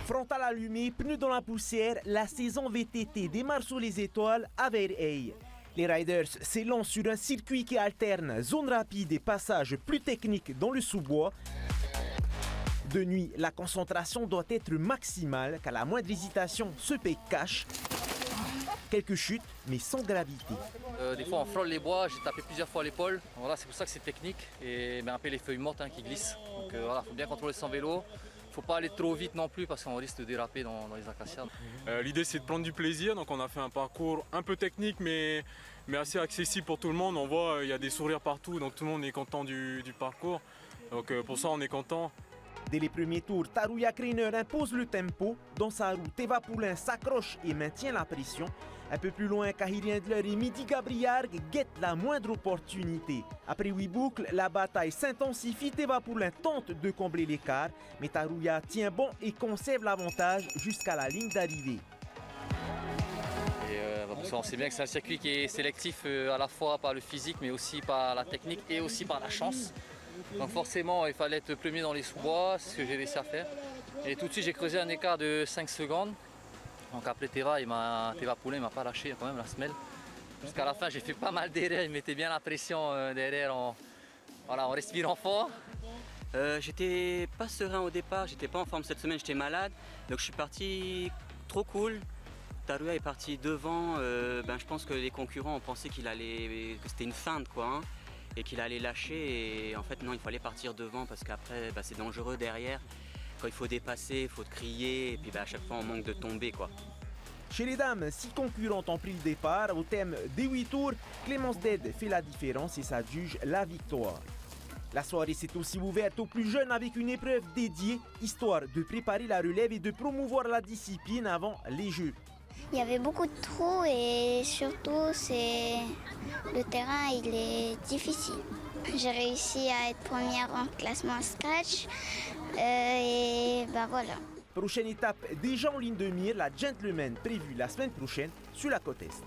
Frontal allumé, pneus dans la poussière, la saison VTT démarre sous les étoiles à Verheij. Les riders s'élancent sur un circuit qui alterne zone rapide et passages plus techniques dans le sous-bois. De nuit, la concentration doit être maximale car la moindre hésitation se paye cash. Quelques chutes, mais sans gravité. Des fois on frôle les bois, j'ai tapé plusieurs fois l'épaule. Voilà, c'est pour ça que c'est technique et un peu les feuilles mortes qui glissent. Donc voilà, il faut bien contrôler son vélo. Il ne faut pas aller trop vite non plus parce qu'on risque de déraper dans les acacias. L'idée c'est de prendre du plaisir, donc on a fait un parcours un peu technique mais assez accessible pour tout le monde. On voit il y a des sourires partout, donc tout le monde est content du parcours. Donc pour ça on est content. Dès les premiers tours, Tarouya Kreiner impose le tempo. Dans sa roue, Teva Poulin s'accroche et maintient la pression. Un peu plus loin, Kahiri Endler et Midi Gabriarg guettent la moindre opportunité. Après 8 boucles, la bataille s'intensifie. Teva Poulin tente de combler l'écart, mais Tarouya tient bon et conserve l'avantage jusqu'à la ligne d'arrivée. On sait bien que c'est un circuit qui est sélectif à la fois par le physique, mais aussi par la technique et aussi par la chance. Donc forcément, il fallait être premier dans les sous-bois, c'est ce que j'ai réussi à faire. Et tout de suite, j'ai creusé un écart de 5 secondes. Donc après Teva Poulin ne m'a pas lâché quand même la semelle. Jusqu'à la fin, j'ai fait pas mal d'erreurs, il mettait bien la pression derrière en respirant fort. J'étais pas serein au départ, j'étais pas en forme cette semaine, j'étais malade. Donc je suis parti trop cool. Tarouya est parti devant. Je pense que les concurrents ont pensé que c'était une feinte quoi. Hein. Et qu'il allait lâcher et en fait non, il fallait partir devant parce qu'après c'est dangereux derrière. Quand il faut dépasser, il faut crier et puis à chaque fois on manque de tomber quoi. Chez les dames, 6 concurrentes ont pris le départ. Au thème des 8 tours, Clémence Dede fait la différence et s'adjuge la victoire. La soirée s'est aussi ouverte aux plus jeunes avec une épreuve dédiée, histoire de préparer la relève et de promouvoir la discipline avant les Jeux. Il y avait beaucoup de trous et surtout le terrain il est difficile. J'ai réussi à être première en classement scratch et voilà. Prochaine étape déjà en ligne de mire, la Gentleman prévue la semaine prochaine sur la côte Est.